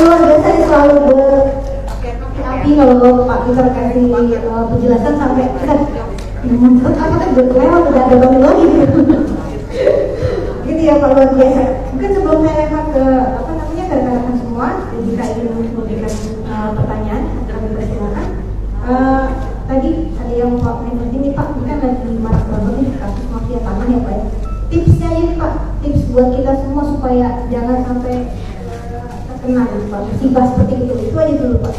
luar biasa selalu berapi kalau Pak Peter kasih penjelasan sampai kita apakah berkelewat udah ada bangun lagi gitu ya Pak, luar biasa. Mungkin sebelum saya lempar ke rekan-rekan semua, jika ingin memberikan pertanyaan kami persilakan. Tadi ada yang Pak ini Pak, ini kan lagi marak banget nih kasus mafia tanah ya Pak ya. Tipsnya ini Pak, tips buat kita semua supaya jangan sampai terkena gitu Pak, musibah seperti itu aja dulu Pak.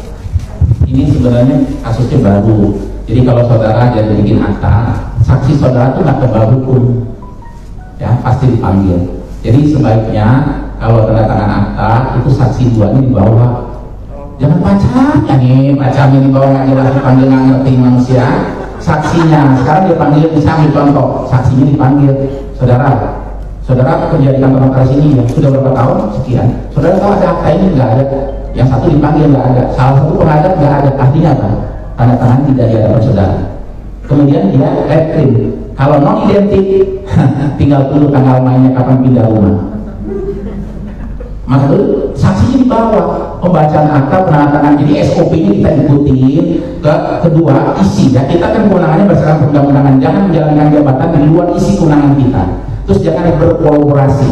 Ini sebenarnya kasusnya baru. Jadi kalau saudara jadi bikin akta, saksi saudara itu nggak kebal hukum, ya pasti dipanggil. Jadi sebaiknya kalau tanda tangan akta itu saksi duanya dibawa. Jangan pacarnya nih, pacarnya dibawa nggak jelas, dipanggil nggak ngerti manusia. Saksinya sekarang dipanggil, bisa ambil contoh, saksinya dipanggil. Saudara kerja di kantor notaris ini ya, sudah berapa tahun? Sekian. Saudara tahu ada akta ini nggak ada? Yang satu dipanggil nggak ada, salah satu pengadap nggak ada. Artinya apa? Tanda tangan tidak di hadapan saudara. Kemudian dia claim. Kalau non identik, tinggal tunggu tanggal mainnya kapan pindah rumah. Maka itu saksinya dibawa, pembacaan akta, penandatangan. Jadi SOP-nya kita ikutin. Kedua, isi ya, kita kan kewenangannya berdasarkan perundang-undangan, jangan menjalankan jabatan di luar isi kewenangan kita. Terus jangan berkolaborasi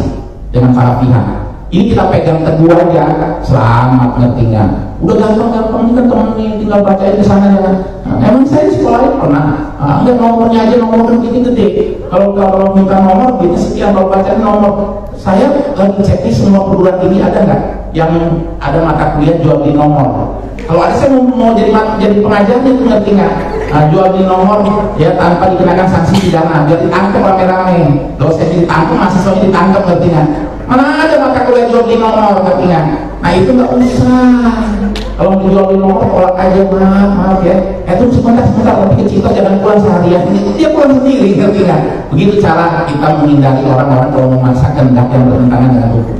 dengan para pihak. Ini kita pegang kedua aja, selamat ngerti nggak? Udah gampang, ini kan temennya tinggal bacain di sana ya. Emang saya sekolahnya pernah, enggak nomornya aja, nomor gede. Kalau minta nomor, gitu sekian, kalau bacain nomor. Saya lagi cek di semua perguruan tinggi ada nggak yang ada mata kuliah jual di nomor. Kalau ada saya mau jadi pengajarnya itu ngerti nggak? Jual di nomor ya tanpa dikenakan sanksi pidana, biar ditangkap rame-rame. Dosennya ditangkap, mahasiswanya ditangkap, ngerti nggak? Mana ada mata kuliah jual di nomor, ngerti nggak? Nah itu nggak usah. Kalau mau jual di nomor tolak aja, maaf ya. Itu sebentar tapi kecil jangan pulang seharian. Dia pulang sendiri, ngerti nggak? Begitu cara kita menghindari orang-orang kalau memaksa kehendak yang bertentangan dengan hukum.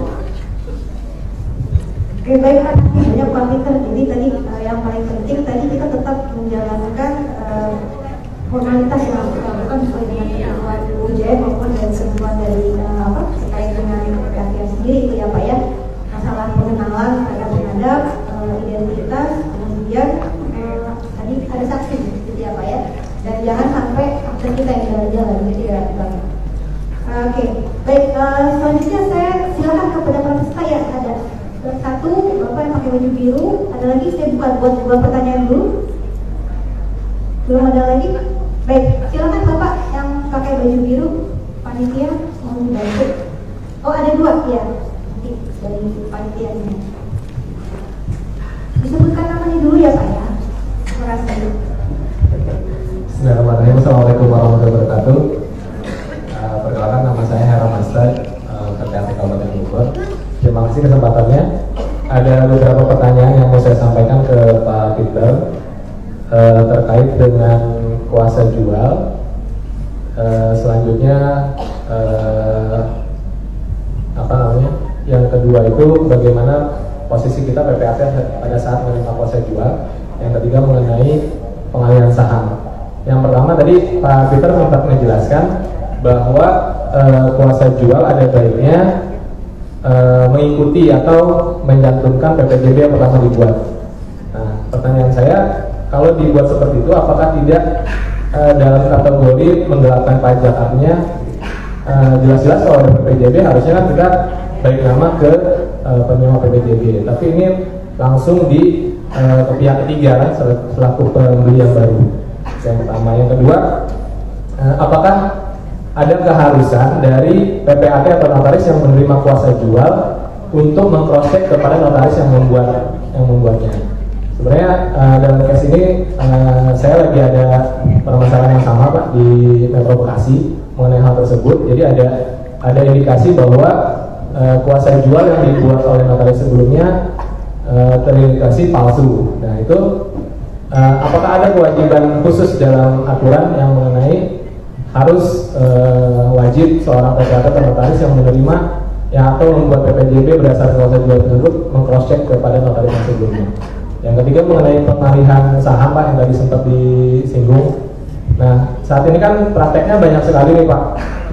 Oke, baik, terima kasih banyak Pak Peter. Jadi tadi yang paling penting tadi kita tetap menjalankan formalitas yang harus kita lakukan sesuai dengan ketentuan UJM maupun dari ketentuan dari terkait dengan PPAT sendiri itu ya Pak ya. Masalah pengenalan terhadap pengadap, identitas, kemudian tadi ada saksi gitu ya Pak ya. Dan jangan sampai akses kita yang jalan-jalan gitu ya Bang. Oke, baik, selanjutnya saya silakan kepada peserta ya, ada satu Bapak yang pakai baju biru, ada lagi saya buat pertanyaan dulu. Belum ada lagi? Baik, silakan Bapak yang pakai baju biru, panitia mau dibantu. Oh ada dua ya, nanti dari panitia ini. Disebutkan namanya dulu ya Pak ya. Terima kasih. Bismillahirrahmanirrahim. Assalamualaikum warahmatullahi wabarakatuh. Perkenalkan nama saya Hera Master, PPAT Kabupaten Bogor. Terima kasih kesempatannya. Ada beberapa pertanyaan yang mau saya sampaikan ke Pak Peter terkait dengan kuasa jual. Selanjutnya yang kedua itu bagaimana posisi kita PPAT pada saat menerima kuasa jual. Yang ketiga mengenai pengalihan saham. Yang pertama tadi Pak Peter sempat menjelaskan bahwa kuasa jual ada baiknya mengikuti atau mencantumkan PPJB yang pertama dibuat. Nah, pertanyaan saya, kalau dibuat seperti itu, apakah tidak dalam kategori menggelapkan pajak? Artinya jelas-jelas kalau ada PPJB harusnya kan kita balik nama ke penyewa PPJB, tapi ini langsung di ke pihak ketiga kan selaku pembeli yang baru. Yang pertama. Yang kedua, apakah ada keharusan dari PPAT atau notaris yang menerima kuasa jual untuk meng-cross-check kepada notaris yang membuatnya? Sebenarnya dalam case ini saya lagi ada permasalahan yang sama Pak di Metro Bekasi mengenai hal tersebut. Jadi ada indikasi bahwa kuasa jual yang dibuat oleh notaris sebelumnya terindikasi palsu. Nah itu apakah ada kewajiban khusus dalam aturan yang mengenai harus wajib seorang PPAT atau notaris yang menerima atau membuat PPJB berdasarkan kuasa jual tersebut meng-cross-check kepada notaris yang sebelumnya? Yang ketiga mengenai pengalihan saham Pak yang tadi sempat disinggung. Nah saat ini kan prakteknya banyak sekali nih Pak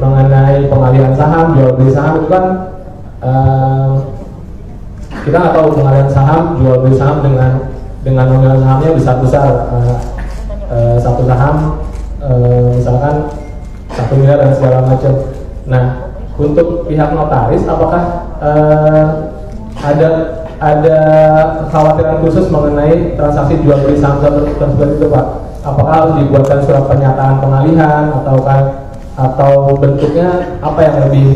mengenai pengalihan saham, jual beli saham itu kan kita nggak tahu pengalihan saham, jual beli saham dengan nominal sahamnya besar-besar, satu saham misalkan 1 miliar dan segala macam. Nah, untuk pihak notaris apakah ada kekhawatiran khusus mengenai transaksi jual beli saham tersebut itu, Pak? Apakah harus dibuatkan surat pernyataan pengalihan atau bentuknya apa yang lebih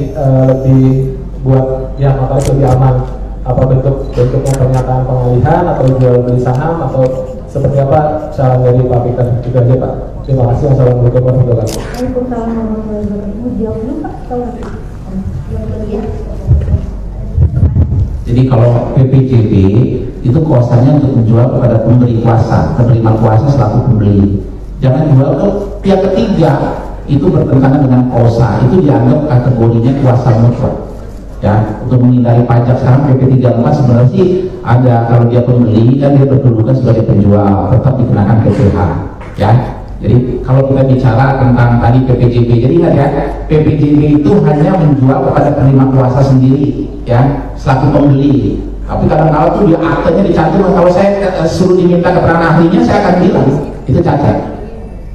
buat pihak notaris lebih aman? Apa bentuknya pernyataan pengalihan atau jual beli saham atau seperti apa saran dari Pak Peter? Itu aja, Pak. Terima kasih. Wassalamualaikum warahmatullahi wabarakatuh. Waalaikumsalam warahmatullahi wabarakatuh. Jawab dulu, Pak. Jadi kalau PPJB itu kuasanya untuk menjual kepada pemberi kuasa, penerima kuasa selaku pembeli. Jangan jual ke pihak ketiga, itu bertentangan dengan kuasa, itu dianggap kategorinya kuasa mutlak. Ya, untuk menghindari pajak sekarang PP34 sebenarnya sih ada, kalau dia pembeli dan dia berkedudukan sebagai penjual tetap dikenakan PPh. Ya, jadi kalau kita bicara tentang tadi PPJB, jadi ingat ya, PPJB itu hanya menjual kepada penerima kuasa sendiri, ya, selaku pembeli. Tapi kadang-kadang tuh dia aktenya dicantumkan, kalau saya suruh diminta keterangan ahlinya, saya akan bilang itu cacat,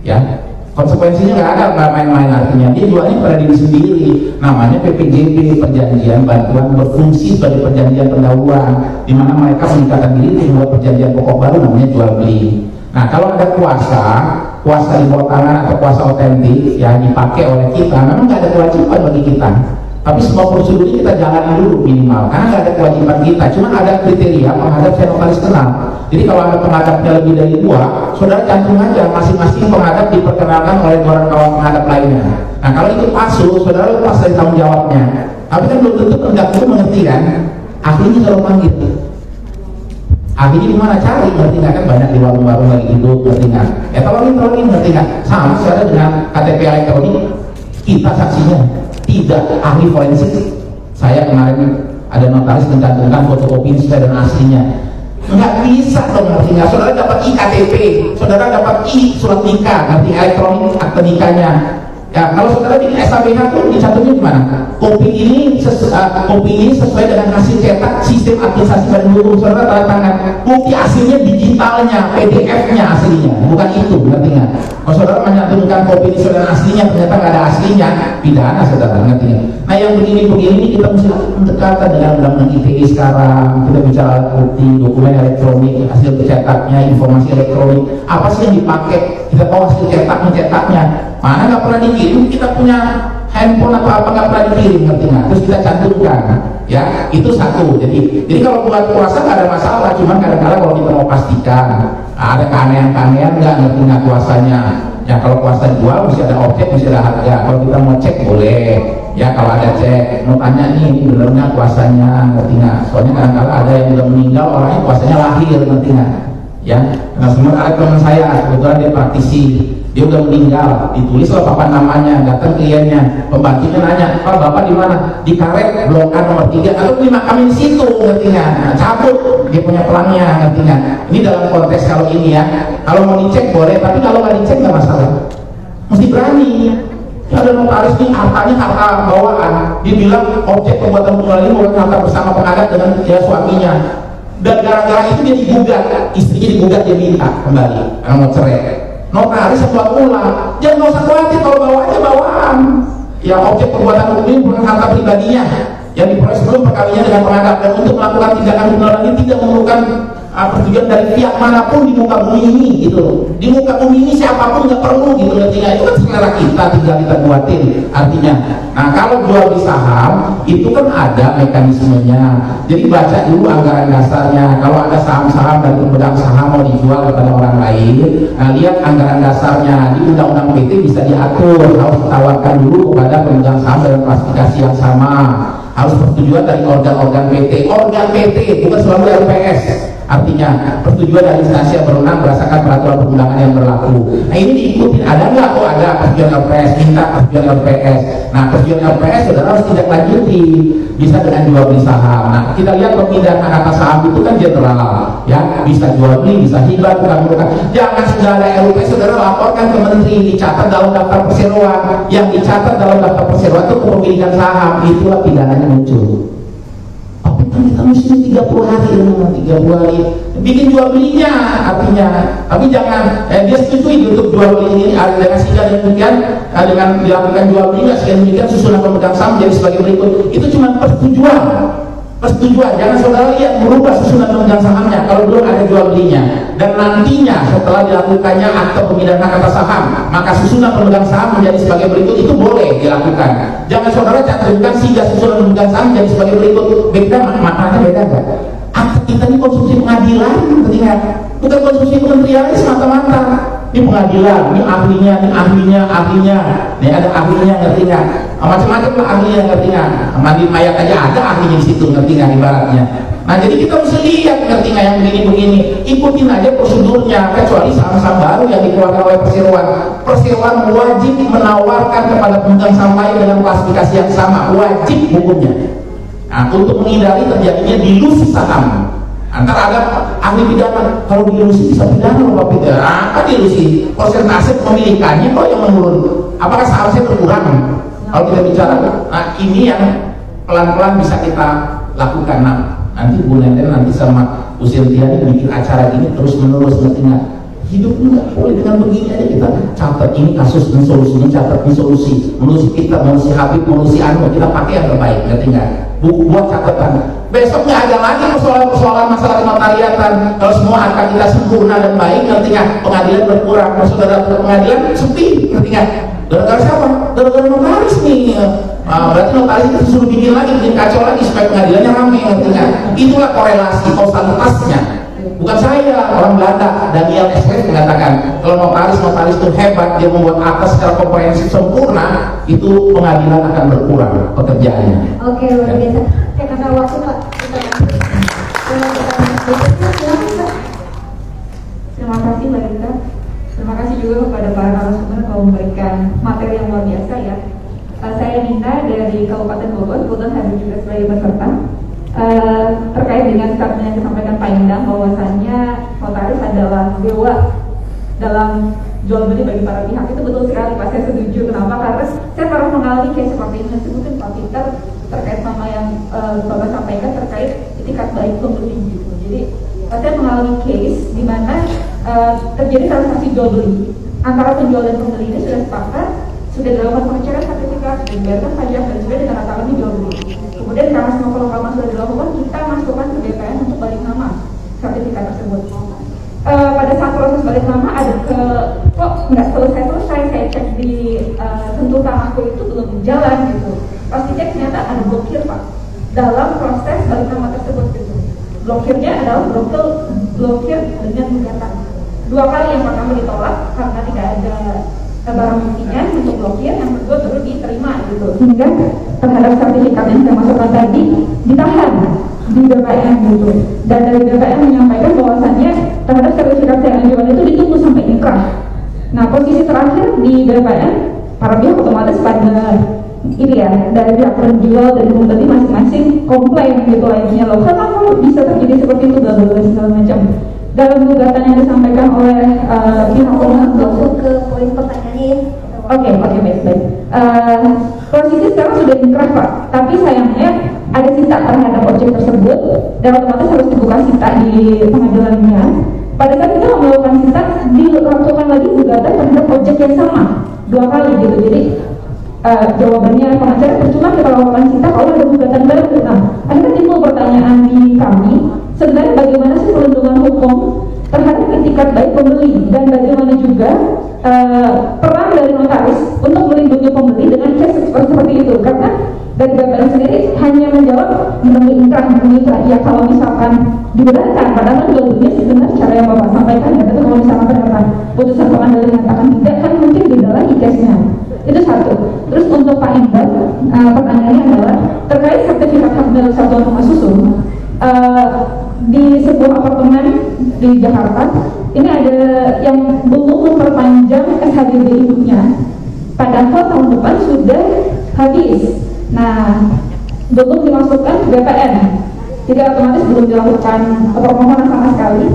ya. Konsekuensinya nggak ada, nggak main-main, artinya dia jualnya pada diri sendiri. Namanya PPJB, perjanjian bantuan berfungsi sebagai perjanjian pendahuluan, di mana mereka meningkatkan diri membuat perjanjian pokok baru namanya jual beli. Nah, kalau ada kuasa di bawah tangan atau kuasa otentik yang dipakai oleh kita, memang nggak ada kewajiban bagi kita. Tapi semua prosedur ini kita jalani dulu minimal, karena nggak ada kewajiban kita. Cuma ada kriteria penghadap saya notaris kenal. Jadi kalau ada penghadapnya lebih dari 2, saudara cantum aja masing-masing penghadap diperkenalkan oleh orang kawan penghadap lainnya. Nah, kalau itu palsu, saudara lepas dari tanggung jawabnya. Tapi kan belum tentu pendakwa mengerti kan? Akhirnya kalau panggil. Akhirnya gimana cari, ngerti nggak? Kan banyak di warung-warung lagi hidup, ngerti nggak? Ya tolongin, ngerti nggak? Sama secara dengan KTP elektronik, kita saksinya tidak ahli forensik. Saya kemarin ada notaris mencantumkan fotokopi sesuai dengan aslinya. Nggak bisa dong, ngerti nggak? Saudara dapat iktp, saudara dapat surat nikah, ngerti, elektronik akte nikahnya. Ya, kalau saudara bikin SABH tuh dicantumnya gimana? Kopi ini sesuai dengan hasil cetak sistem administrasi badan hukum, saudara tanda tangan. Bukti aslinya digitalnya, PDF-nya aslinya, bukan itu, ngerti nggak? Kalau saudara mencantumkan kopi ini sesuai dengan aslinya, ternyata nggak ada aslinya, pidana saudara, ngerti nggak? Nah, yang begini-begini kita mesti mendekatkan dengan undang-undang ITE sekarang. Kita bicara bukti, dokumen elektronik, hasil cetaknya, informasi elektronik, apa sih yang dipakai? Kita tahu hasil cetaknya. Mana nggak pernah dikirim, kita punya handphone atau apa nggak pernah dikirim, ngerti nggak? Terus kita cantumkan, ya itu satu. Jadi kalau buat kuasa nggak ada masalah, cuman kadang-kadang kalau kita mau pastikan ada keanehan-keanehan nggak, ngerti nggak kuasanya? Ya kalau kuasa jual mesti ada objek, mesti ada harga. Kalau kita mau cek boleh, ya kalau ada cek, mau tanya nih ini bener nggak kuasanya, ngerti nggak? Soalnya kadang-kadang ada yang udah meninggal orangnya kuasanya lahir, ngerti nggak? Ya, nah semua ada teman saya kebetulan dia praktisi. Dia udah meninggal, ditulis lah papan namanya, datang kliennya, pembantunya nanya, Pak bapak di mana? Di Karet, Blok A nomor 3, atau dimakamin di situ, ngerti nggak? Nah, cabut, dia punya pelangnya, ngerti nggak? Ini dalam konteks kalau ini ya, kalau mau dicek boleh, tapi kalau nggak dicek nggak masalah, mesti berani. Ya ada notaris ini hartanya harta bawaan, dia bilang objek pembuatan pembunuhan ini bukan harta bersama penghadap dengan ya suaminya, dan gara-gara itu dia digugat, istrinya digugat, dia minta kembali, karena mau cerai. Notaris buat ulang, jangan nggak usah khawatir kalau bawaannya bawaan. Ya objek perbuatan hukum ini bukan harta pribadinya yang diperoleh sebelum perkawinannya dengan penghadap, dan untuk melakukan tindakan pembunuhan ini tidak memerlukan persetujuan dari pihak manapun di muka bumi ini, gitu. Di muka bumi ini siapapun nggak perlu, gitu. Artinya itu kan selera kita, tinggal kita buatin. Artinya, nah kalau jual beli saham itu kan ada mekanismenya. Jadi baca dulu anggaran dasarnya. Kalau ada saham-saham dari pemegang saham mau dijual kepada orang lain, nah lihat anggaran dasarnya di undang-undang PT bisa diatur, harus ditawarkan dulu kepada pemegang saham dengan klasifikasi yang sama. Harus persetujuan dari organ-organ PT, bukan selalu LPS. Artinya persetujuan dari instansi yang berwenang berdasarkan peraturan perundangan yang berlaku. Nah ini diikuti, ada nggak? Oh ada persetujuan LPS, minta persetujuan LPS. Nah persetujuan LPS saudara harus tidak lanjuti, bisa dengan jual beli saham. Nah kita lihat pemindahan kata saham itu kan general, ya bisa jual beli, bisa hibah, bukan. Jangan sudah ada LPS saudara laporkan ke menteri, dicatat dalam daftar perseroan. Yang dicatat dalam daftar perseroan itu kepemilikan saham, itulah pidananya muncul. Tapi kan kita sini 30 hari, 30 hari, bikin jual belinya artinya. Tapi jangan dia setujui untuk jual beli ini dengan sehingga demikian dengan dilakukan jual beli sehingga demikian susunan pemegang saham jadi sebagai berikut. Itu cuma persetujuan. Jangan saudara lihat merubah susunan pemegang sahamnya kalau belum ada jual belinya, dan nantinya setelah dilakukannya akte pemindahan hak atas saham, maka susunan pemegang saham menjadi sebagai berikut. Itu boleh dilakukan. Jangan saudara cantumkan sehingga susunan pemegang saham menjadi sebagai berikut. Beda, maknanya beda nggak? Akte kita ini konsumsi pengadilan, bukan konsumsi kementerian semata-mata. Ini pengadilan, ini ahlinya, ini ada ahlinya, ngerti nggak? Macam-macam lah ahlinya, ngerti nggak? Mandi mayat aja ada ahlinya di situ, ngerti nggak ibaratnya? Nah jadi kita mesti lihat, ngerti nggak, yang begini-begini, ikutin aja prosedurnya. Kecuali saham-saham baru yang dikeluarkan oleh Perseroan wajib menawarkan kepada pemegang saham lain dengan klasifikasi yang sama, wajib hukumnya. Nah, untuk menghindari terjadinya dilusi saham. Antara ada ahli pidana, kalau dilusi bisa pidana loh Pak Peter. Apa dilusi? Persentase kepemilikannya kok yang menurun. Apakah sahamnya berkurang? Kalau kita bicara, nah ini yang pelan-pelan bisa kita lakukan. Nah, nanti Bu Neten nanti sama Bu Sintiani bikin acara ini terus menerus, ngerti nggak? Hidup nggak boleh dengan begini aja kita catat ini kasus dan solusinya, catat ini solusi, menulis kita, menulis Habib, menulis Anu, kita pakai yang terbaik, ngerti nggak? Buat catatan. Besok nggak ada lagi persoalan masalah notariatan. Kalau semua akad kita sempurna dan baik, ngerti nggak? Pengadilan berkurang, saudara pengadilan sepi, ngerti nggak? Gara-gara siapa? Gara-gara notaris nih. Berarti notaris itu disuruh bikin lagi, bikin kacau lagi supaya pengadilannya ramai, ngerti nggak? Itulah korelasi kausalitasnya. Bukan saya, orang Belanda, Daniel Esquer mengatakan kalau notaris itu hebat, dia membuat akta secara komprehensif sempurna, itu pengadilan akan berkurang pekerjaannya. Oke, luar biasa. Karena waktu Pak, terima kasih Mbak Rita. Terima kasih juga kepada para narasumber yang memberikan materi yang luar biasa ya. Saya Nina dari Kabupaten Bogor, kebetulan hadir juga sebagai peserta. Terkait dengan statement yang disampaikan Pak Endang bahwasannya notaris adalah dewa dalam jual beli bagi para pihak, itu betul sekali Pak, saya setuju. Kenapa? Karena saya pernah mengalami case seperti ini. Nanti mungkin Pak Peter terkait sama yang Bapak sampaikan terkait itikat baik pembeli gitu. Jadi saya mengalami case di mana terjadi transaksi jual beli antara penjual dan pembeli ini sudah sepakat, sudah dilakukan pengecekan sertifikat, sudah dibayarkan pajak dan sudah ditandatangani jual beli. Kemudian karena semua perlengkapan sudah dilakukan, kita masukkan ke BPN untuk balik nama sertifikat tersebut. Pada saat proses balik nama ada kok nggak selesai, saya cek di tuntutan aku itu belum jalan gitu. Pas dicek ternyata ada blokir Pak dalam proses balik nama tersebut gitu. Blokirnya adalah blokir dengan gugatan. 2 kali, yang pertama ditolak karena tidak ada barang buktinya untuk blokir, yang kedua baru diterima gitu. Sehingga terhadap sertifikat yang saya masukkan tadi ditahan di BPN gitu. Dan dari BPN menyampaikan bahwasannya terhadap sertifikat yang ajukan itu ditunggu sampai inkrah. Nah, posisi terakhir di BPN, para pihak otomatis pada ini ya, dari pihak penjual dan pembeli masing-masing komplain gitu lainnya loh, kenapa bisa terjadi seperti itu, segala macam. Dalam gugatan yang disampaikan oleh pihak pemohon, masuk ke poin pertanyaannya. Oke, baik. Posisi sekarang sudah inkrah Pak, tapi sayangnya ada sita terhadap objek tersebut dan otomatis harus dibuka sita di pengadilannya. Pada saat kita melakukan sita, dilakukan lagi gugatan terhadap objek yang sama 2 kali gitu. Jadi jawabannya pengacara percuma kita lakukan sita kalau ada gugatan baru. Nah, akhirnya timbul pertanyaan di kami, sebenarnya bagaimana sih perlindungan hukum terhadap itikat baik pembeli, dan bagaimana juga peran dari notaris untuk melindungi pembeli dengan case seperti itu. Karena dari BPN sendiri hanya menjawab menemui inkrah. Ya kalau misalkan dibenarkan, padahal jawabannya sebenarnya cara yang Bapak sampaikan ya, tapi kalau misalkan ternyata putusan pengadilan menyatakan tidak, kan mungkin beda lagi case-nya. Itu satu. Terus untuk Pak Endang, pertanyaannya adalah terkait sertifikat hak milik satuan rumah susun. Di sebuah apartemen di Jakarta ini ada yang belum memperpanjang SHGB hidupnya, padahal tahun depan sudah habis. Nah, belum dimasukkan ke BPN, jadi otomatis belum dilakukan permohonan sama sekali.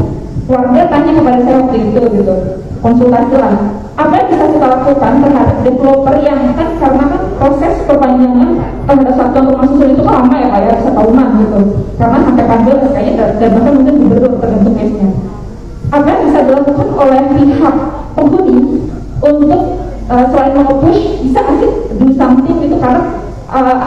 Warga tanya kepada saya waktu itu gitu, konsultasi lah, apa yang bisa kita lakukan terhadap developer yang kan, karena kan proses perpanjangan satuan rumah susun itu kan lama ya Pak ya, setahunan gitu, karena sampai panjang kayaknya dan bahkan mungkin gubernur tergantung case-nya. Apa yang bisa dilakukan oleh pihak penghuni untuk selain nge-push, bisa ngasih do something gitu, karena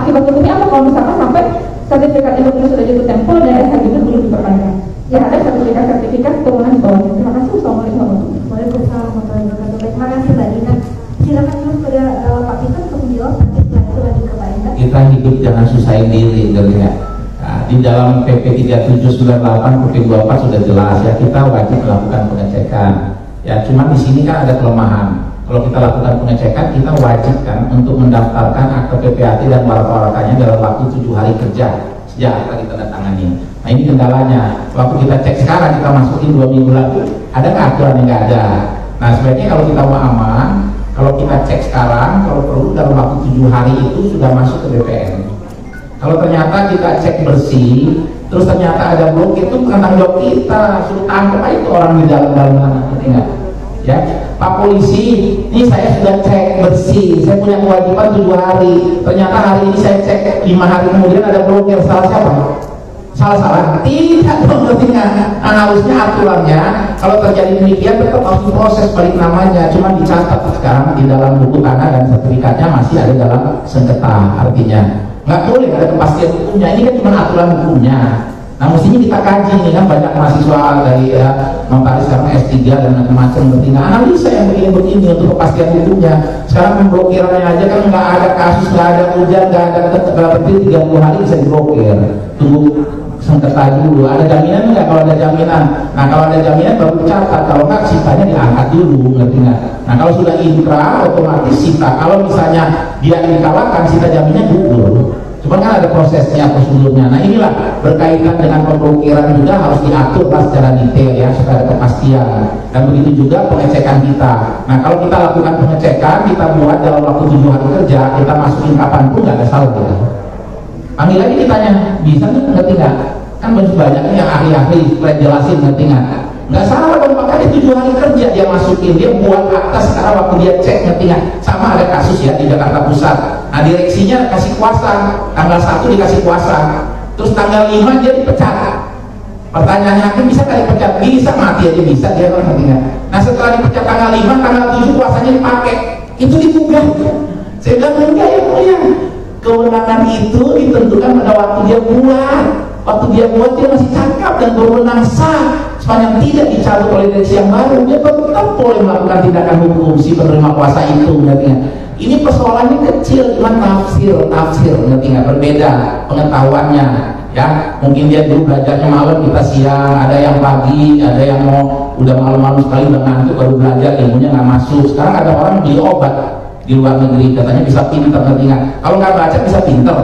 akibat hukumnya apa kalau misalkan sampai sertifikat Indonesia sudah jatuh tempo dan SHGB belum diperpanjang. Ya ada sertifikat turunan di bawahnya. Terima kasih. Assalamualaikum Waalaikumsalam warahmatullahi wabarakatuh. Terima kasih Mbak Dina. Silakan dulu kepada Pak Peter untuk menjawab, nanti setelah itu lanjut ke Pak Enda. Kita hidup jangan susahin diri, gitu ya. Nah, di dalam PP 3798 PP 24 sudah jelas ya, kita wajib melakukan pengecekan. Ya, cuman di sini kan ada kelemahan. Kalau kita lakukan pengecekan, kita wajib kan untuk mendaftarkan akte PPAT dan warak-warakannya dalam waktu 7 hari kerja sejak akta ditandatangani. Nah ini kendalanya. Waktu kita cek sekarang, kita masukin 2 minggu lalu, ada nggak aturan yang nggak ada? Nah sebaiknya kalau kita mau aman, kalau kita cek sekarang, kalau perlu dalam waktu 7 hari itu sudah masuk ke BPN. Kalau ternyata kita cek bersih, terus ternyata ada blokir, itu bukan tanggung jawab kita, suruh tangkap aja itu orang di dalam sana, enggak? Ya, Pak Polisi, ini saya sudah cek bersih, saya punya kewajiban 7 hari, ternyata hari ini saya cek 5 hari kemudian ada blokir, salah siapa? Salah-salah? Tidak dong, nah, harusnya aturannya kalau terjadi demikian tetap harus diproses balik namanya, cuma dicatat sekarang di dalam buku tanah dan sertifikatnya masih ada dalam sengketa, artinya nggak boleh ada kepastian hukumnya, ini kan cuma aturan hukumnya. Nah mestinya kita kaji nih kan, banyak mahasiswa dari notaris sekarang S3 dan macam-macam, bertinggal analisa yang begini-begini untuk kepastian hukumnya. Sekarang pemblokirannya aja kan nggak ada kasus, nggak ada hujan, nggak ada penting 30 hari bisa diblokir. Tunggu sengketa dulu, ada jaminan nggak? Kalau ada jaminan, nah kalau ada jaminan baru dicatat, kalau nggak sitanya diangkat dulu, ngerti nggak? Nah kalau sudah inkrah otomatis sita, kalau misalnya dia dikalahkan sita jaminnya gugur. Cuma kan ada prosesnya, prosedurnya. Nah inilah berkaitan dengan pemblokiran juga harus diatur secara detail ya, supaya ada kepastian. Dan begitu juga pengecekan kita. Nah kalau kita lakukan pengecekan, kita buat dalam waktu 7 hari kerja, kita masukin kapanpun nggak ada salah gitu. Panggil lagi ditanya, bisa ngerti nggak? Kan banyak yang ahli-ahli jelasin, ngerti nggak? Nggak salah dong, makanya 7 hari kerja dia masukin, dia buat akta sekarang waktu dia cek, ngerti nggak? Sama ada kasus ya di Jakarta Pusat. Nah direksinya kasih kuasa, tanggal 1 dikasih kuasa, terus tanggal 5 dia dipecat. Pertanyaannya hakim, bisa nggak dipecat? Bisa, mati aja bisa dia, ngerti nggak? Nah setelah dipecat tanggal 5, tanggal 7 kuasanya dipakai, itu digugah. Saya bilang enggak ya mulia, kewenangan itu ditentukan pada waktu dia buat. Waktu dia buat dia masih cakap dan berwenang sah, sepanjang tidak dicabut oleh direksi yang baru, dia tetap boleh melakukan tindakan hukum si penerima kuasa itu, ngerti nggak? Ini persoalannya kecil, cuma tafsir, ngerti nggak? Berbeda pengetahuannya, ya. Mungkin dia dulu belajarnya malam, kita siang, ada yang pagi, ada yang mau udah malam-malam sekali udah ngantuk baru belajar, ilmunya nggak masuk. Sekarang ada orang beli obat di luar negeri, katanya bisa pinter, ngerti nggak? Kalau nggak baca bisa pinter.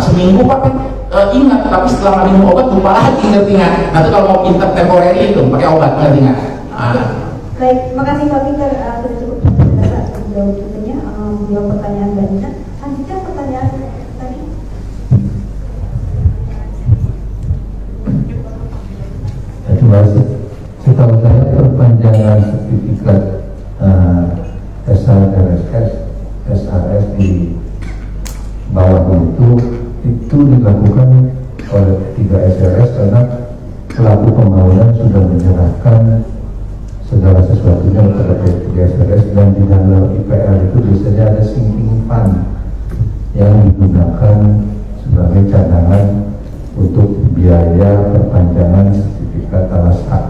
Seminggu Pak ingat, tapi setelah minum obat lupa lagi, ngerti nggak? Nanti kalau mau pinter temporary itu pakai obat, ngerti nggak? Baik, makasih Pak Peter, sudah cukup saat menjawab itunya, menjawab pertanyaan Mbak Dina. Lanjutkan pertanyaan tadi. Terima kasih. Setahu saya perpanjangan sertifikat SRSS, SRS di bawah itu dilakukan oleh 3 SRS karena pelaku pembangunan sudah menyerahkan segala sesuatunya kepada 3 SRS, dan di dalam IPR itu biasanya ada sinking fund yang digunakan sebagai cadangan untuk biaya perpanjangan sertifikat tanah sah.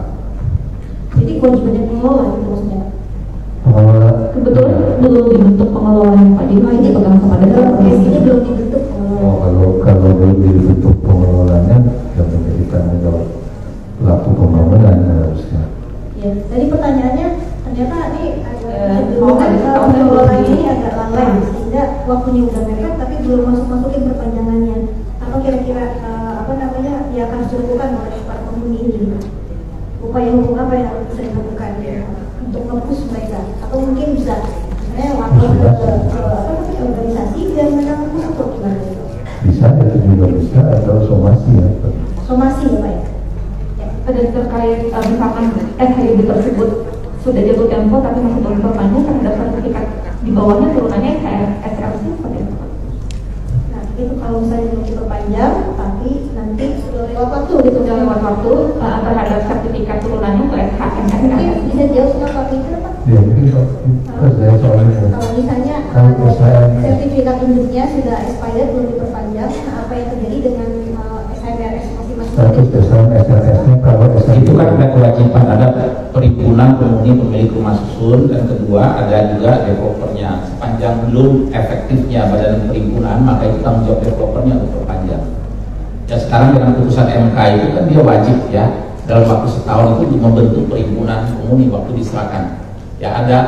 Jadi kewajibannya pengelola itu maksudnya? Pengelola kebetulan belum dibentuk pengelola yang Pak Dino ini pegang kepada dalam ini belum dibentuk pengelola. Kalau belum dibentuk pengelolanya yang menjadi tanggung jawab pelaku pembangunan harusnya. Ya, tadi pertanyaannya ternyata ini pengelola ini agak lalai sehingga waktunya udah mepet tapi belum masukin perpanjangannya. Apa kira-kira yang akan dilakukan oleh para penghuni ini? Upaya hukum apa yang bisa dilakukan untuk nge-push mereka? Atau mungkin bisa lapor ke organisasi dan mereka nge-push atau gimana? Bisa, itu juga bisa, atau somasi ya. Somasi ya Pak ya? Ada terkait misalkan SHGB tersebut sudah jatuh tempo tapi masih belum terpanjang terhadap sertifikat di bawahnya turunannya SRC seperti apa? Nah, itu kalau misalnya mau diperpanjang, tapi nanti sudah lewat waktu gitu. Sudah lewat waktu terhadap sertifikat turunannya ke SHM. Mungkin bisa jauh sama Pak Peter, Pak. Ya, mungkin saya soalnya Kalau misalnya sertifikat induknya sudah expired belum diperpanjang, nah apa yang terjadi dengan SHMRS masing-masing? status dasar SRS-nya kalau SRS Itu kan ada kewajiban, ada perhimpunan penghuni pemilik rumah susun, dan kedua ada juga developernya. Sepanjang belum efektifnya badan perhimpunan, maka itu tanggung jawab developernya untuk perpanjang. Ya sekarang dengan putusan MK itu kan dia wajib ya dalam waktu setahun itu membentuk perhimpunan penghuni waktu diserahkan. Ya ada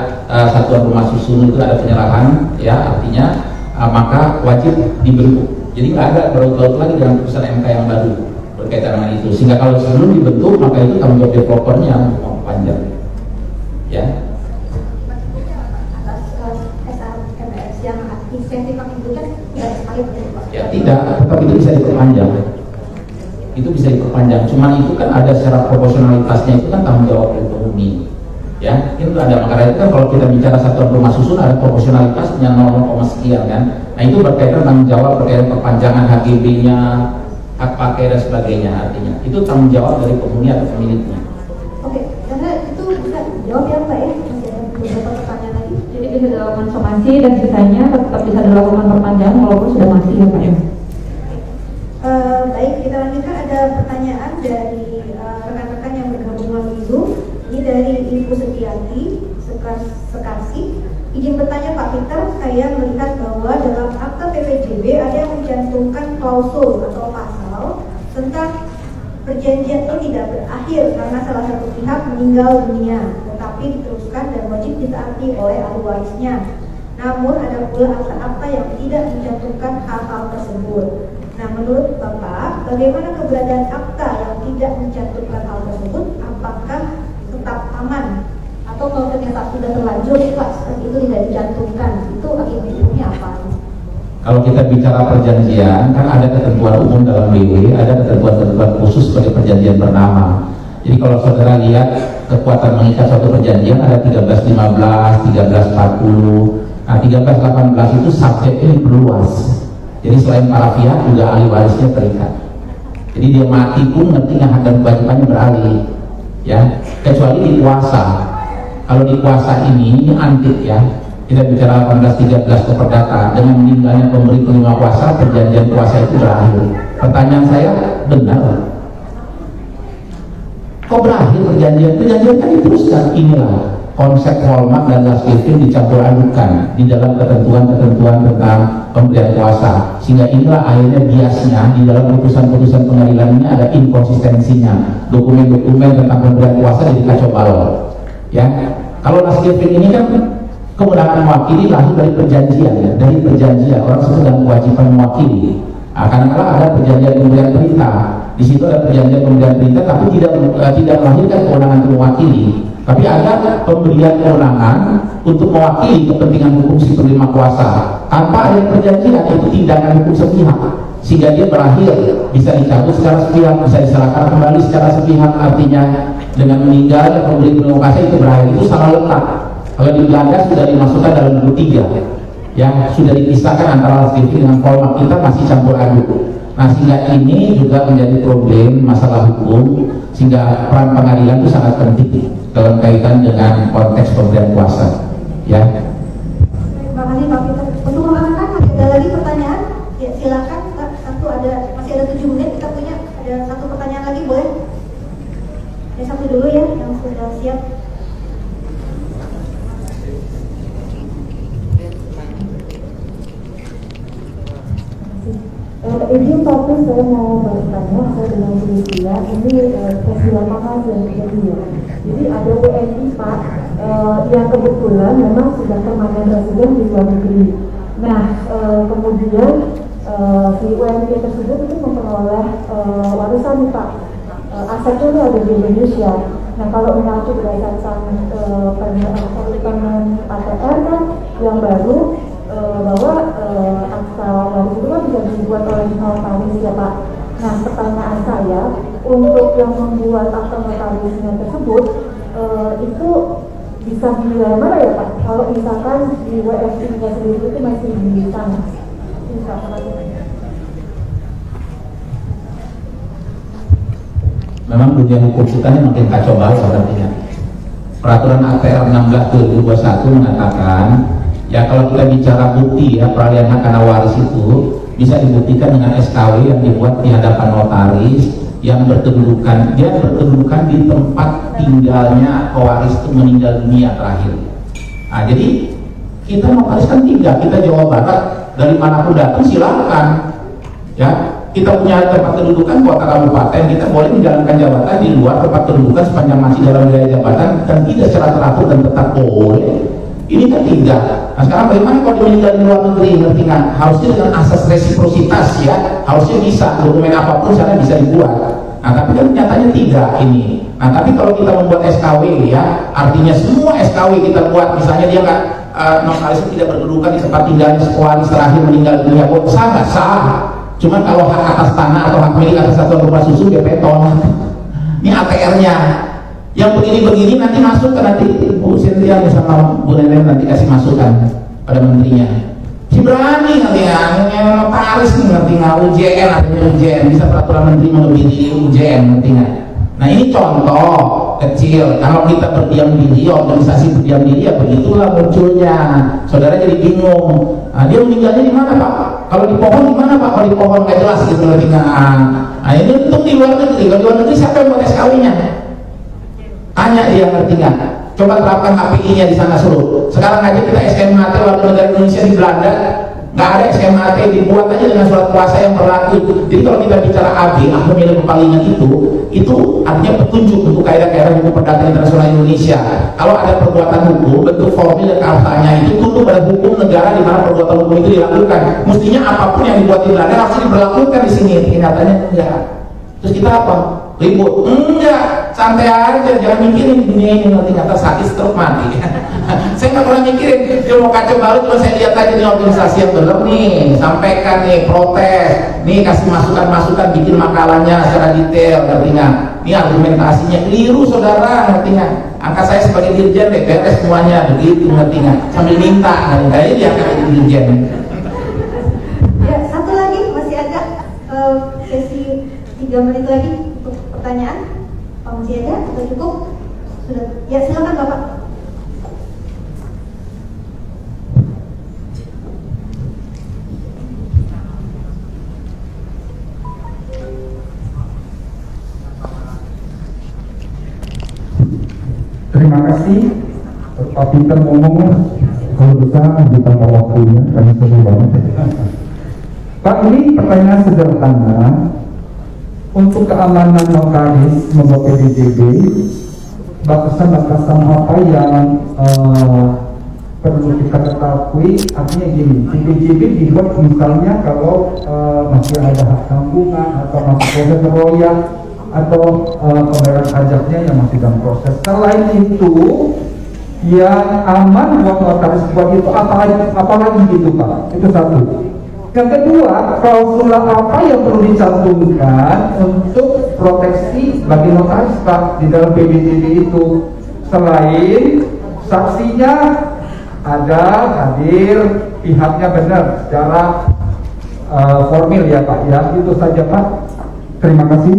satuan rumah susun itu ada penyerahan, ya artinya maka wajib dibentuk. Jadi nggak ada berlaut-laut lagi dengan putusan MK yang baru berkaitan dengan itu. Sehingga kalau sebelum dibentuk maka itu tanggung jawab developernya untuk memperpanjang. Ya. Atas SHMRS yang sertifikat itu kan tidak expired ya, Pak? Ya tidak, tetap itu bisa diperpanjang. Itu bisa diperpanjang. Cuman itu kan ada secara proporsionalitasnya, itu kan tanggung jawab dari penghuni. Ya, itu ada makanya itu kan kalau kita bicara satuan rumah susun ada proporsionalitasnya 0, sekian kan. Nah itu berkaitan tanggung jawab berkaitan perpanjangan HGB-nya, hak pakai dan sebagainya, artinya itu tanggung jawab dari penghuni atau pemiliknya. Oke, karena itu bisa jawab ya Pak ya, masih ada beberapa pertanyaan lagi. Jadi bisa dilakukan somasi dan sisanya tetap bisa dilakukan perpanjangan walaupun sudah mati ya Pak ya. Baik, kita lanjutkan. Ada pertanyaan dari rekan-rekan yang bergabung melalui Zoom. Ini dari Ibu Setiati Sekarsi. Izin bertanya Pak Peter, saya melihat bahwa dalam akta PPJB ada yang mencantumkan klausul atau pasal tentang perjanjian itu tidak berakhir karena salah satu pihak meninggal dunia, tetapi diteruskan dan wajib ditaati oleh ahli warisnya. Namun ada pula akta-akta yang tidak mencantumkan hal-hal tersebut. Nah, menurut Bapak, bagaimana keberadaan akta yang tidak mencantumkan hal tersebut? Apakah tetap aman? Atau kalau ternyata sudah terlanjur, itu tidak dicantumkan, itu akibatnya apa? Kalau kita bicara perjanjian, kan ada ketentuan umum dalam BW, ada ketentuan-ketentuan khusus sebagai perjanjian bernama. Jadi kalau saudara lihat kekuatan mengikat suatu perjanjian ada 1315, 1340. Nah 1318 itu subjeknya diperluas. Jadi selain para pihak juga ahli warisnya terikat. Jadi dia mati pun nantinya hak dan kewajibannya beralih. Ya, kecuali di kuasa. Kalau di kuasa ini antik ya. Kita bicara 1813 ke perdata, dengan meninggalnya pemberi penerima kuasa, perjanjian kuasa itu berakhir. Pertanyaan saya, benar? Kok berakhir perjanjian? Perjanjian kan diteruskan. Inilah konsep Walmart dan Laskevin dicampur adukan di dalam ketentuan-ketentuan tentang pemberian kuasa, sehingga inilah akhirnya biasnya di dalam putusan-putusan pengadilan ini ada inkonsistensinya. Dokumen-dokumen tentang pemberian kuasa jadi kacau balau. Ya, kalau Laskevin ini kan kewenangan mewakili lahir dari perjanjian, ya, dari perjanjian orang sedang kewajiban mewakili. Kadang-kadang ada perjanjian pemberian perintah, di situ ada perjanjian pemberian perintah, tapi tidak melahirkan kewenangan untuk mewakili, tapi ada pemberian kewenangan untuk mewakili kepentingan hukum si penerima kuasa. Tanpa ada perjanjian itu tindakan hukum sepihak, sehingga dia berakhir bisa dicabut secara sepihak, bisa diserahkan kembali secara sepihak. Artinya dengan meninggal pemberi penerima kuasa itu berakhir, itu salah letak. Kalau di Belanda sudah dimasukkan dalam buku 3, yang sudah dipisahkan antara Laskevin dengan Polmark, kita masih campur aduk. Nah sehingga ini juga menjadi problem masalah hukum, sehingga peran pengadilan itu sangat penting dalam kaitan dengan konteks pemberian kuasa. Ya. Terima kasih Pak Peter. Untuk rekan-rekan masih ada lagi pertanyaan? Ya silakan Pak. Masih ada 7 menit, kita punya ada satu pertanyaan lagi, boleh? Ya satu dulu ya yang sudah siap. Izin tapi saya mau bertanya, saya dengan Indonesia ini sesi lapangan yang terjadi ya. Jadi ada WNI Pak yang kebetulan memang sudah permanen residen di luar negeri. Nah kemudian si WNI tersebut itu memperoleh warisan nih Pak, asetnya itu ada di Indonesia. Nah kalau mengacu berdasarkan permen ATR kan yang baru bahwa akta waris itu kan bisa dibuat oleh notaris ya Pak. Nah pertanyaan saya, untuk yang membuat akta notarisnya tersebut itu bisa di mana ya Pak? Kalau misalkan di WFI-nya sendiri itu masih di sana. Misalkan memang dunia hukum kita ini makin kacau balau sepertinya. Peraturan ATR 16 2021 mengatakan, ya kalau kita bicara bukti ya peralihan hak karena waris itu bisa dibuktikan dengan SKW yang dibuat di hadapan notaris yang berkedudukan, dia berkedudukan di tempat tinggalnya pewaris itu meninggal dunia terakhir. Nah, jadi kita notaris kan 3, kita Jawa Barat, dari manapun datang silakan ya, kita punya tempat kedudukan kota kabupaten, kita boleh menjalankan jabatan di luar tempat kedudukan sepanjang masih dalam wilayah jabatan dan tidak secara teratur dan tetap boleh. Ini kan 3. Nah sekarang bagaimana kalau dia meninggal di luar negeri, ngerti nggak? Harusnya dengan asas resiprositas ya, harusnya bisa, dokumen apapun sana bisa dibuat. Nah tapi kan nyatanya 3 ini. Nah tapi kalau kita membuat SKW ya, artinya semua SKW kita buat, misalnya dia nggak notaris tidak berkedudukan di tempat tinggalnya sepewaris terakhir meninggal dunia, kok sah nggak sah? Cuman kalau hak atas tanah atau hak milik atas satuan rumah susun dia beton. Ini ATR-nya. Yang begini-begini nanti masuk ke nanti Bu Cynthia sama Bu Nenen nanti kasih masukan pada menterinya. Si berani nanti ya, notaris nih ngerti nggak, UJN artinya UJN bisa peraturan menteri melebihi UJN ngerti nggak? Nah ini contoh kecil. Kalau kita berdiam diri, organisasi berdiam diri ya begitulah munculnya. Saudara jadi bingung. Nah, dia meninggalnya di mana Pak? Kalau di pohon di mana Pak? Kalau di pohon nggak jelas gitu ngerti nggak? Nah ini untung di luar negeri. Kalau di luar negeri siapa yang buat SKW-nya? Tanya dia ngerti nggak? Coba terapkan HPI-nya di sana suruh. Sekarang aja kita SMHT warga negara Indonesia di Belanda, nggak ada SMHT, dibuat aja dengan surat kuasa yang berlaku. Jadi kalau kita bicara AB, akte milik kepalingan itu artinya petunjuk untuk kaidah-kaidah hukum perdata internasional Indonesia. Kalau ada perbuatan hukum, bentuk formil dan kaftanya itu tunduk pada hukum negara di mana perbuatan hukum itu dilakukan. Mestinya apapun yang dibuat di Belanda harus diberlakukan di sini. Kenyataannya enggak. Terus kita apa? Ribut? Enggak, santai aja, jangan mikirin dunia ini nanti kata sakit stroke mati. Saya nggak pernah mikirin dia mau kacau baru, cuma saya lihat aja nih organisasi yang bener nih, sampaikan nih, protes, nih kasih masukan-masukan, bikin makalahnya secara detail, ngerti nggak? Ini argumentasinya keliru saudara, ngerti nggak? Angka saya sebagai dirjen deh, beres semuanya begitu, ngerti nggak? Sambil minta, kayaknya dia akan jadi dirjen. Ya, satu lagi masih ada sesi 3 menit lagi untuk pertanyaan. Pak masih ada atau cukup? Sudah. Ya silakan Bapak. Terima kasih Pak Peter ngomong kalau bisa ditambah waktunya karena seru banget. Pak, ini pertanyaan sederhana. Untuk keamanan notaris membuat PBJB, batasan-batasan apa yang perlu kita ketahui? Artinya gini, PBJB dibuat misalnya kalau masih ada hak tanggungan atau masih proses royal atau pembayaran pajaknya yang masih dalam proses. Selain itu, yang aman buat notaris buat itu apalagi gitu Pak? Itu satu. Yang kedua, klausul apa yang perlu dicantumkan untuk proteksi bagi notaris Pak di dalam PBJB itu? Selain saksinya ada, hadir, pihaknya benar secara formil ya Pak ya. Itu saja Pak. Terima kasih.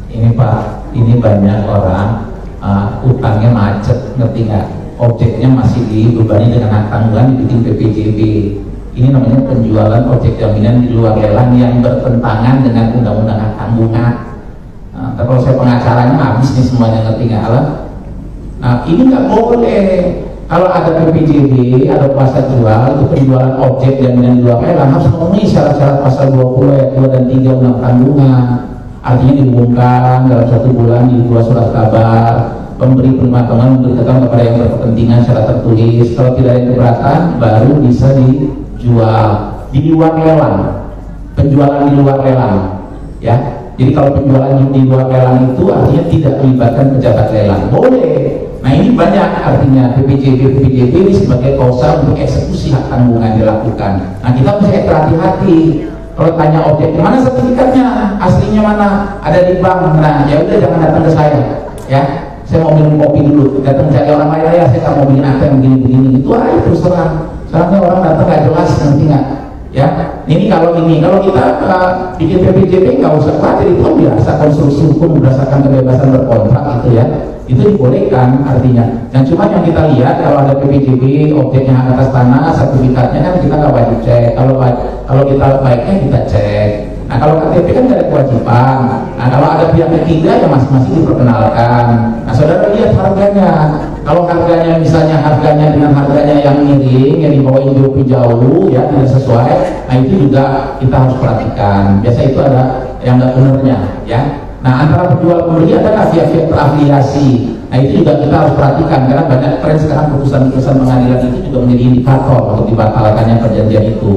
Ini Pak, ini banyak orang utangnya macet, ngerti nggak? Objeknya masih dibebani dengan hak tanggungan dibikin PPJB. Ini namanya penjualan objek jaminan di luar lelang yang bertentangan dengan undang-undang hak tanggungan. Tapi kalau saya pengacaranya habis nih semuanya, ngerti nggak? Nah ini nggak boleh. Kalau ada PPJB, ada kuasa jual, itu penjualan objek jaminan di luar lelang harus memenuhi syarat-syarat pasal 20 ayat 2 dan 3 undang tanggungan. Artinya diumumkan dalam 1 bulan di 2 surat kabar, pemberi penerima tanggungan memberitakan kepada yang berkepentingan secara tertulis. Kalau tidak ada keberatan, baru bisa dijual di luar lelang. Penjualan di luar lelang, ya. Jadi kalau penjualan di luar lelang itu artinya tidak melibatkan pejabat lelang, boleh. Nah ini banyak artinya PPJB ini sebagai kausa untuk eksekusi hak tanggungan dilakukan. Nah kita mesti hati-hati. Kalau tanya objek, mana sertifikatnya, aslinya mana, ada di bank. Nah ya udah jangan datang ke saya, ya. Saya mau minum kopi dulu, datang cari orang lain ya, saya tak mau bikin akta yang begini-begini. Itu aja terus terang. Soalnya orang datang nggak jelas, nanti nggak. Ya, ini kalau kita bikin PPJP nggak usah khawatir, itu kan biasa konstruksi hukum berdasarkan kebebasan berkontrak gitu ya, itu dibolehkan artinya. Dan cuma yang kita lihat kalau ada PPJP objeknya hak atas tanah, sertifikatnya kan kita nggak wajib cek. Kalau kita baiknya kita cek. Nah kalau KTP kan nggak ada kewajiban. Nah kalau ada pihak ketiga ya masing-masing diperkenalkan. Nah saudara lihat harganya. Kalau harganya misalnya dengan harganya yang miring, yang di bawah jauh ya tidak sesuai, nah itu juga kita harus perhatikan. Biasa itu ada yang nggak benernya ya. Nah antara penjual pembeli ada pihak-pihak terafiliasi. Nah itu juga kita harus perhatikan karena banyak tren sekarang putusan-putusan pengadilan itu juga menjadi indikator untuk dibatalkannya perjanjian itu.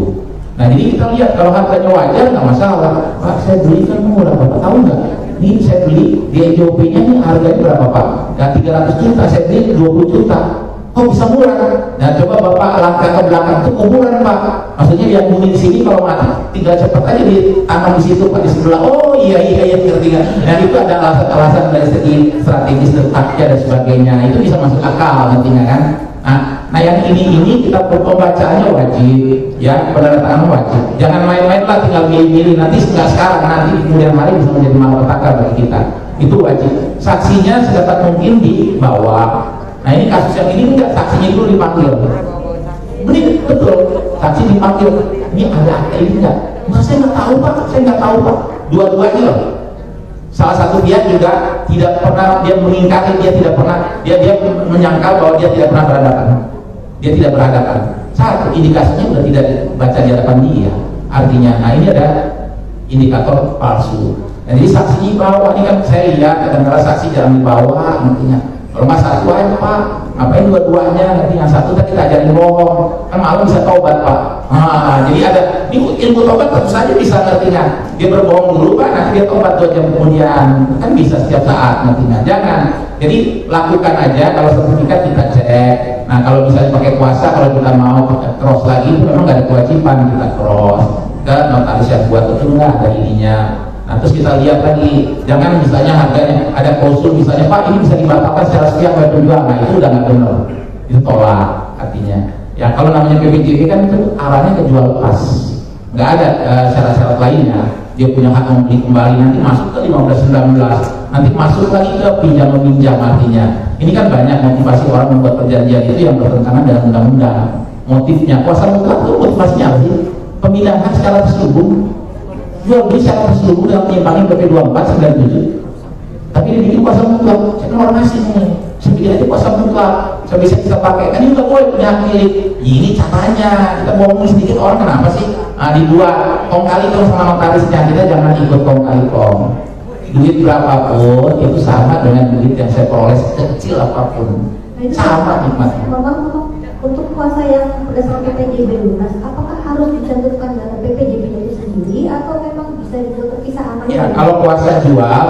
Nah jadi kita lihat kalau harganya wajar nggak masalah. Pak saya beli kan murah, Bapak tahu nggak? Ini saya beli di NJOP-nya nih harganya berapa Pak? Nah 300 juta, saya beli 20 juta. Kok bisa murah? Nah coba Bapak langkah ke belakang itu kuburan Pak. Maksudnya yang bunyi di sini kalau mati tinggal cepat aja ditanam di situ Pak, di sebelah. Oh iya ngerti nggak? Dan itu ada alasan-alasan dari segi strategis letaknya dan sebagainya. Itu bisa masuk akal nantinya kan? Nah yang ini kita pembacaannya wajib ya, penandatangan wajib. Jangan main-main lah tinggal milih-milih, nanti nggak sekarang, nanti di kemudian hari bisa menjadi malapetaka bagi kita. Itu wajib. Saksinya sedapat mungkin dibawa. Nah ini kasus yang ini enggak, saksinya dulu dipanggil. Betul, saksi dipanggil. Ini ada akta ini enggak? Mas saya nggak tahu Pak, saya nggak tahu Pak. Dua-duanya loh. Salah satu pihak juga tidak pernah, dia mengingkari, dia tidak pernah, dia menyangkal bahwa dia tidak pernah berhadapan. Dia tidak berhadapan. Satu indikasinya sudah tidak baca di hadapan dia. Artinya, nah ini ada indikator palsu. Nah, jadi saksi dibawa, ini kan saya lihat kadang-kadang saksi jangan dibawa, artinya. Kalau mas satu aja Pak, ngapain dua-duanya? Nanti yang satu tadi kita ajarin bohong, kan malam bisa taubat Pak. Jadi ada ini ilmu taubat tentu saja bisa nantinya. Dia berbohong dulu Pak, nanti dia taubat 2 jam kemudian, kan bisa setiap saat nantinya. Jangan. Jadi lakukan aja. Kalau sertifikat kita cek. Nah kalau misalnya pakai kuasa, kalau kita mau cross lagi itu memang nggak ada kewajiban kita cross. Ke notaris yang buat itu nggak ada ininya. Nah terus kita lihat lagi, jangan misalnya harganya ada klausul misalnya Pak ini bisa dibatalkan secara sepihak oleh penjual, nah itu udah nggak benar, itu tolak artinya. Ya kalau namanya PPJP kan itu arahnya ke jual lepas, nggak ada syarat-syarat lainnya. Dia punya hak membeli kembali, nanti masuk ke 15-19, nanti masuk lagi ke pinjam meminjam artinya. Ini kan banyak motivasi orang membuat perjanjian itu yang bertentangan dengan undang-undang. Motifnya kuasa mutlak itu motivasinya apa sih? Pemindahan secara terselubung. Jual beli secara terselubung dalam menyimpangin PP 2497. Tapi dibikin kuasa mutlak. Saya kan orang asing nih. Saya bikin aja kuasa mutlak. Saya bisa kita pakai. Kan ini udah boleh punya hak milik. Ini caranya. Kita bohongin sedikit orang kenapa sih? Dibuat kong kali kong sama notarisnya. Kita jangan ikut kong kali kong. Duit berapapun itu sama dengan duit yang saya peroleh sekecil apapun. Sama nikmatnya. Untuk kuasa yang berdasarkan PPJB lunas, apakah harus dicantumkan dalam PPJB itu sendiri atau memang bisa dibuat terpisah aman? Ya, kalau kuasa jual,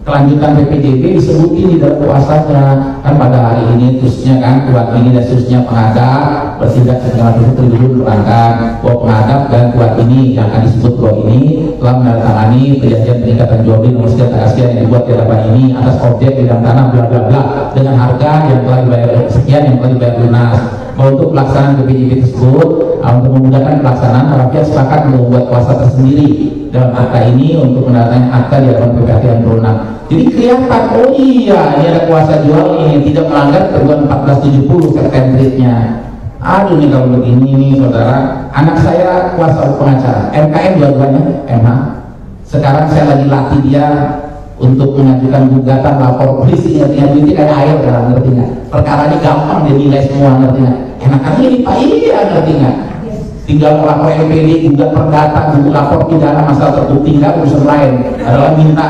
kelanjutan PPJB disebutin di dalam kuasanya. Kan pada hari ini terusnya kan kuat ini dan terusnya pengadap bertindak secara dulu berangkat bahwa pengadap dan kuat ini yang akan disebut bahwa ini telah menandatangani perjanjian peningkatan jual beli nomor sekian yang dibuat di hadapan ini atas objek bidang tanah bla bla bla dengan harga yang telah dibayar sekian yang telah dibayar lunas. Untuk pelaksanaan PPJB tersebut, untuk memudahkan pelaksanaan, para pihak sepakat membuat kuasa tersendiri dalam akta ini untuk mendatangkan akta di hadapan PPAT yang berwenang. Jadi kelihatan, oh iya, ini ada kuasa jual ini tidak melanggar ketentuan 1470 Septembernya. Aduh nih kalau begini nih saudara, anak saya kuasa pengacara, MKM dua-duanya, MH. Sekarang saya lagi latih dia untuk mengajukan gugatan lapor polisi, ngerti duitnya kayak air dalam, ngerti nggak? Perkara ini gampang dia nilai semua, ngerti nggak? Enakannya ini Pak, iya ngerti nggak? Tinggal melapor MPD, gugat perdata, lapor pidana masalah terbukti, nggak urusan lain adalah minta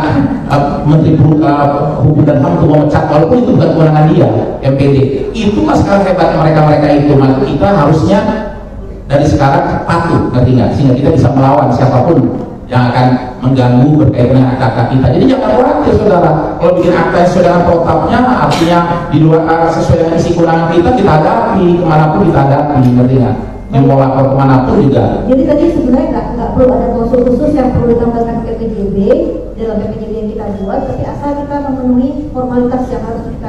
Menteri Hukum dan HAM untuk memecat, walaupun itu bukan kewenangan dia, MPD. Itulah sekarang hebat mereka itu, maka kita harusnya dari sekarang patuh, ngerti nggak? Sehingga kita bisa melawan siapapun yang akan mengganggu berkaitan dengan akta kita. Jadi jangan khawatir saudara, kalau bikin akta sesuai dengan protapnya, artinya di luar sesuai dengan isi kewenangan kita hadapi, kemanapun kita hadapi, ngerti nggak? Yang mau lapor kemanapun juga. Jadi tadi sebenarnya nggak perlu ada klausul khusus yang perlu ditambahkan PPJB dalam PPJB yang kita buat, tapi asal kita memenuhi formalitas yang harus kita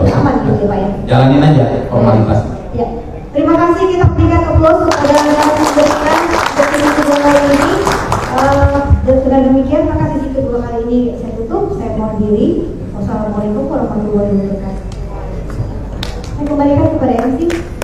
aman gitu ya Pak ya. Jalanin aja formalitas. Ya. Terima kasih, kita berikan aplaus kepada kembalikan kepada MC.